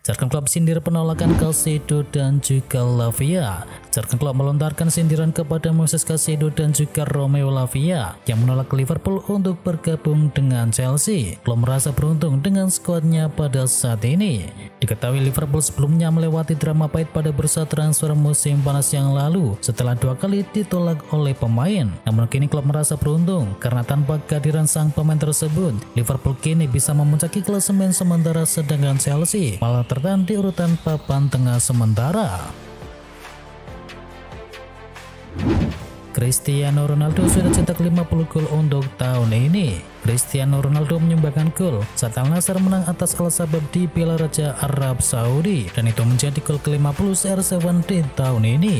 Jurgen Klopp sindir penolakan Caicedo dan juga Lavia. Jurgen Klopp melontarkan sindiran kepada Moises Caicedo dan juga Romeo Lavia yang menolak Liverpool untuk bergabung dengan Chelsea. Klopp merasa beruntung dengan skuadnya pada saat ini. Diketahui Liverpool sebelumnya melewati drama pahit pada bursa transfer musim panas yang lalu setelah 2 kali ditolak oleh pemain. Namun kini Klopp merasa beruntung karena tanpa kehadiran sang pemain tersebut, Liverpool kini bisa memuncaki klasemen sementara, sedangkan Chelsea malah tertahan di urutan papan tengah sementara. Cristiano Ronaldo sudah cetak 50 gol untuk tahun ini. Cristiano Ronaldo menyumbangkan gol saat Al Nassr menang atas Al Shabab di Piala Raja Arab Saudi, dan itu menjadi gol ke-50 CR7 di tahun ini.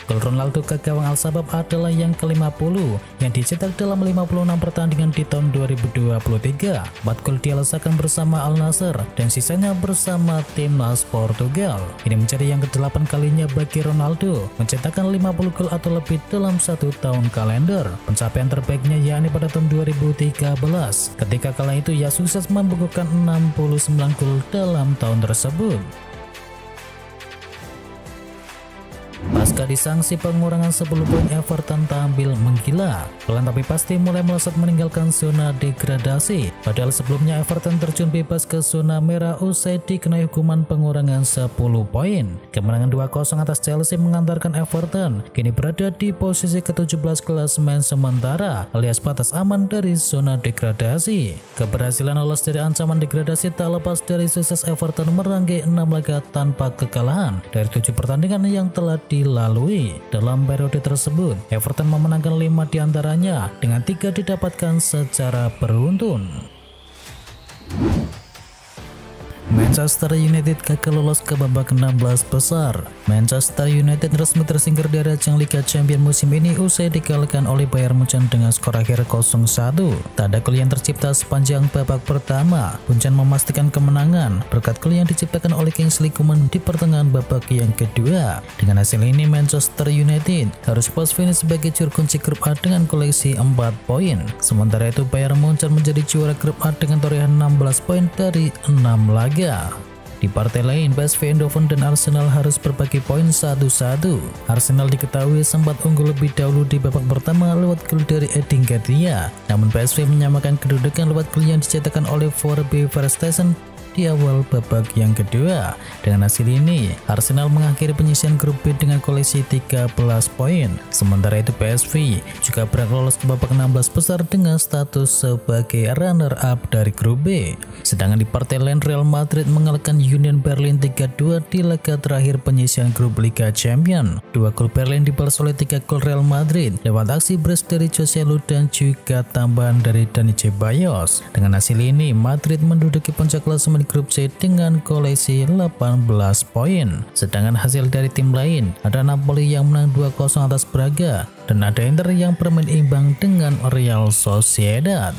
Gol Ronaldo ke gawang Al Shabab adalah yang ke-50 yang dicetak dalam 56 pertandingan di tahun 2023. 4 gol dia lesakan bersama Al Nassr dan sisanya bersama timnas Portugal. Ini menjadi yang ke-8 kalinya bagi Ronaldo mencetakkan 50 gol atau lebih dalam 1 tahun kalender. Pencapaian terbaiknya yakni pada tahun 2013. Ketika kala itu ia sukses membukukan 69 gol dalam tahun tersebut. Pasca disanksi pengurangan 10 poin, Everton tampil menggila. Pelan tapi pasti mulai melesat meninggalkan zona degradasi. Padahal sebelumnya Everton terjun bebas ke zona merah usai dikenai hukuman pengurangan 10 poin. Kemenangan 2-0 atas Chelsea mengantarkan Everton kini berada di posisi ke-17 klasemen sementara, alias batas aman dari zona degradasi. Keberhasilan lolos dari ancaman degradasi tak lepas dari sukses Everton merangkai 6 laga tanpa kekalahan dari 7 pertandingan yang telah dilalui. Dalam periode tersebut, Everton memenangkan 5 diantaranya dengan 3 didapatkan secara beruntun. Manchester United gagal lolos ke babak 16 besar. Manchester United resmi tersingkir dari ajang Liga Champions musim ini usai dikalahkan oleh Bayern Munchen dengan skor akhir 0-1. Tak ada gol yang tercipta sepanjang babak pertama. Munchen memastikan kemenangan berkat gol yang diciptakan oleh Kingsley Coman di pertengahan babak yang kedua. Dengan hasil ini, Manchester United harus puas finish sebagai juara kunci grup A dengan koleksi 4 poin. Sementara itu, Bayern Munchen menjadi juara grup A dengan torehan 16 poin dari 6 laga. Di partai lain, PSV Eindhoven dan Arsenal harus berbagi poin 1-1. Arsenal diketahui sempat unggul lebih dahulu di babak pertama lewat gol dari Edin Ketia. Namun PSV menyamakan kedudukan lewat gol yang dicetakkan oleh Forbe Verstappen di awal babak yang kedua. Dengan hasil ini, Arsenal mengakhiri penyisian grup B dengan koleksi 13 poin. Sementara itu PSV juga berhak lolos ke babak 16 besar dengan status sebagai runner-up dari grup B. Sedangkan di partai lain, Real Madrid mengalahkan Union Berlin 3-2 di laga terakhir penyisian grup Liga Champions. 2 gol Berlin dibalas oleh 3 gol Real Madrid lewat aksi brace dari Jose Lu dan juga tambahan dari Dani Ceballos. Dengan hasil ini, Madrid menduduki puncak klasemen grup C dengan koleksi 18 poin. Sedangkan hasil dari tim lain, ada Napoli yang menang 2-0 atas Braga dan ada Inter yang bermain imbang dengan Real Sociedad.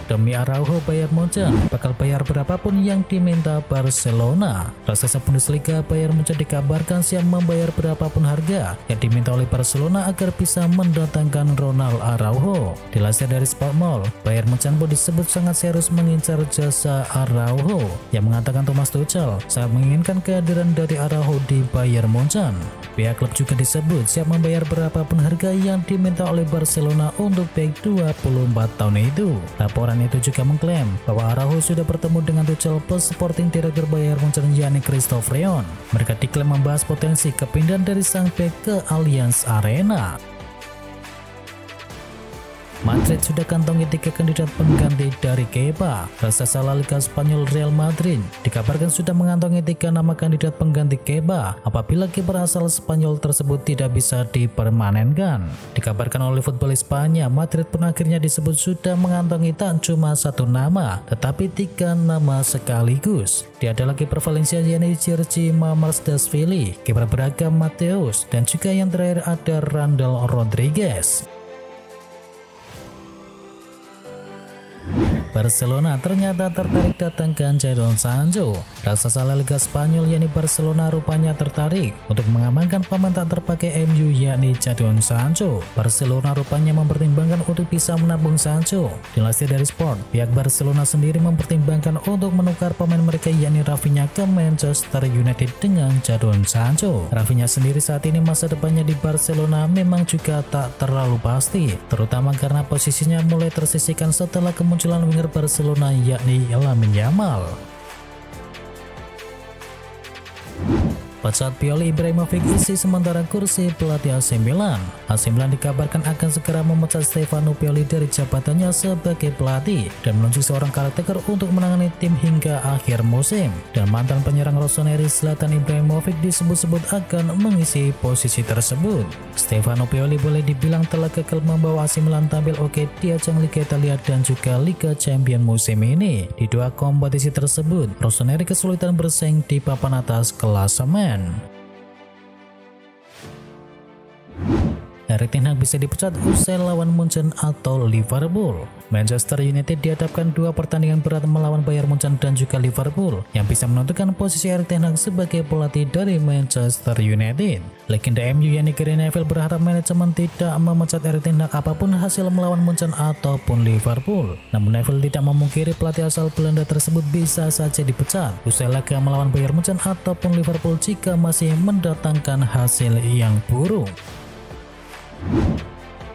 Demi Araujo, Bayern Munchen bakal bayar berapapun yang diminta Barcelona. Raksasa Bundesliga Bayern Munchen dikabarkan siap membayar berapapun harga yang diminta oleh Barcelona agar bisa mendatangkan Ronald Araujo. Dilansir dari Sportmall, Bayern Munchen pun disebut sangat serius mengincar jasa Araujo, yang mengatakan Thomas Tuchel sangat menginginkan kehadiran dari Araujo di Bayern Munchen. Pihak klub juga disebut siap membayar berapapun harga yang diminta oleh Barcelona untuk back 24 tahun itu. Laporan itu juga mengklaim bahwa Araujo sudah bertemu dengan Tuchel plus Sporting Director Bayern Munchen yakni Christoph Reon. Mereka diklaim membahas potensi kepindahan dari sang bek ke Allianz Arena. Madrid sudah kantongi 3 kandidat pengganti dari Kepa. Raksasa La Liga Spanyol Real Madrid dikabarkan sudah mengantongi 3 nama kandidat pengganti Kepa apabila kiper asal Spanyol tersebut tidak bisa dipermanenkan. Dikabarkan oleh Football Spanya, Madrid pun akhirnya disebut sudah mengantongi tak cuma 1 nama, tetapi 3 nama sekaligus. Dia adalah kiper Valencia yakni Sergi Marsdashvili, kiper Braga Mateus, dan juga yang terakhir ada Randal Rodriguez. Barcelona ternyata tertarik datangkan Jadon Sancho. Raksasa La Liga Spanyol yakni Barcelona rupanya tertarik untuk mengamankan pemain tak terpakai MU yakni Jadon Sancho. Barcelona rupanya mempertimbangkan untuk bisa menabung Sancho. Dilansir dari Sport, pihak Barcelona sendiri mempertimbangkan untuk menukar pemain mereka yakni Rafinha ke Manchester United dengan Jadon Sancho. Rafinha sendiri saat ini masa depannya di Barcelona memang juga tak terlalu pasti, terutama karena posisinya mulai tersisihkan setelah kemunculan winger Barcelona yakni Lamine Yamal. Pecat Pioli, Ibrahimovic isi sementara kursi pelatih AC Milan. AC Milan dikabarkan akan segera memecat Stefano Pioli dari jabatannya sebagai pelatih dan menunjuk seorang caretaker untuk menangani tim hingga akhir musim. Dan mantan penyerang Rossoneri Zlatan Ibrahimovic disebut-sebut akan mengisi posisi tersebut. Stefano Pioli boleh dibilang telah gagal membawa AC Milan tampil oke di ajang Liga Italia dan juga Liga Champions musim ini. Di dua kompetisi tersebut, Rossoneri kesulitan bersaing di papan atas klasemen. Erik ten Hag bisa dipecat usai lawan Munchen atau Liverpool. Manchester United dihadapkan dua pertandingan berat melawan Bayern Munchen dan juga Liverpool yang bisa menentukan posisi Erik ten Hag sebagai pelatih dari Manchester United. Legenda MU yakni Gary Neville berharap manajemen tidak memecat Erik ten Hag apapun hasil melawan Munchen ataupun Liverpool. Namun Neville tidak memungkiri pelatih asal Belanda tersebut bisa saja dipecat usai laga melawan Bayern Munchen ataupun Liverpool jika masih mendatangkan hasil yang buruk.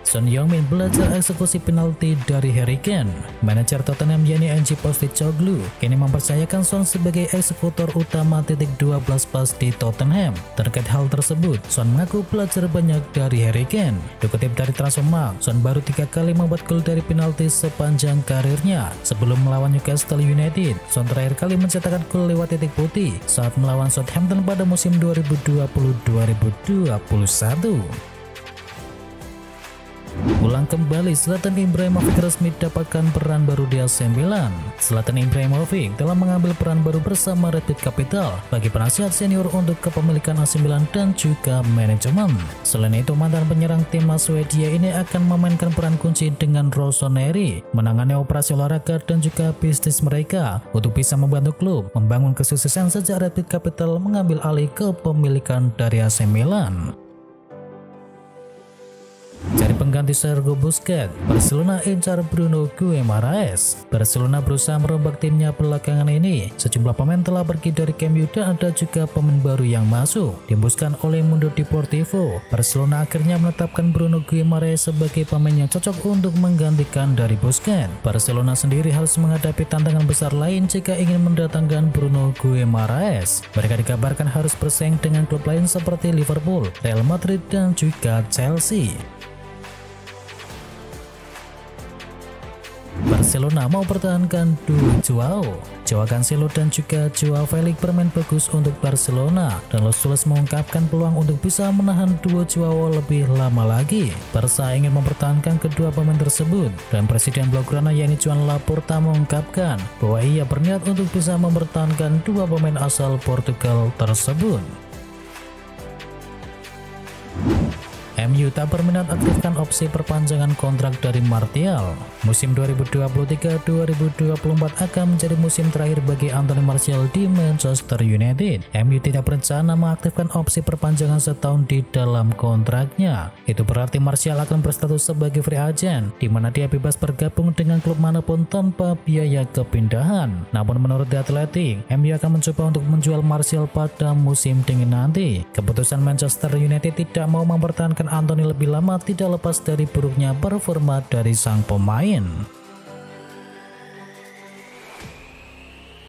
Son Heung-min belajar eksekusi penalti dari Harry Kane. Manajer Tottenham yakni Ange Postecoglou kini mempercayakan Son sebagai eksekutor utama titik 12 pas di Tottenham. Terkait hal tersebut, Son mengaku belajar banyak dari Harry Kane. Dikutip dari Transfermarkt, Son baru 3 kali membuat gol dari penalti sepanjang karirnya. Sebelum melawan Newcastle United, Son terakhir kali mencetakkan gol lewat titik putih saat melawan Southampton pada musim 2020-2021. Pulang kembali, Zlatan Ibrahimovic resmi dapatkan peran baru di AC Milan. Zlatan Ibrahimovic telah mengambil peran baru bersama Rapid Capital bagi penasihat senior untuk kepemilikan AC Milan dan juga manajemen. Selain itu, mantan penyerang timnas Swedia ini akan memainkan peran kunci dengan Rossoneri, menangani operasi olahraga dan juga bisnis mereka untuk bisa membantu klub membangun kesuksesan sejak Rapid Capital mengambil alih kepemilikan dari AC Milan. Cari pengganti Sergio Busquets, Barcelona incar Bruno Guimaraes. Barcelona berusaha merombak timnya belakangan ini. Sejumlah pemain telah pergi dari Camp Nou dan ada juga pemain baru yang masuk. Dihembuskan oleh Mundo Deportivo, Barcelona akhirnya menetapkan Bruno Guimaraes sebagai pemain yang cocok untuk menggantikan dari Busquets. Barcelona sendiri harus menghadapi tantangan besar lain jika ingin mendatangkan Bruno Guimaraes. Mereka dikabarkan harus bersaing dengan klub lain seperti Liverpool, Real Madrid, dan juga Chelsea. Barcelona mau pertahankan duo Joao Cancelo dan juga Joao Felix bermain bagus untuk Barcelona dan Los Sules mengungkapkan peluang untuk bisa menahan duo Joao lebih lama lagi. Barca ingin mempertahankan kedua pemain tersebut dan Presiden Blaugrana yakni Joan Laporta mengungkapkan bahwa ia berniat untuk bisa mempertahankan dua pemain asal Portugal tersebut. MU tak berminat aktifkan opsi perpanjangan kontrak dari Martial. Musim 2023-2024 akan menjadi musim terakhir bagi Anthony Martial di Manchester United. MU tidak berencana mengaktifkan opsi perpanjangan setahun di dalam kontraknya. Itu berarti Martial akan berstatus sebagai free agent, di mana dia bebas bergabung dengan klub manapun tanpa biaya kepindahan. Namun menurut The Athletic, MU akan mencoba untuk menjual Martial pada musim dingin nanti. Keputusan Manchester United tidak mau mempertahankan Anthony lebih lama tidak lepas dari buruknya performa dari sang pemain.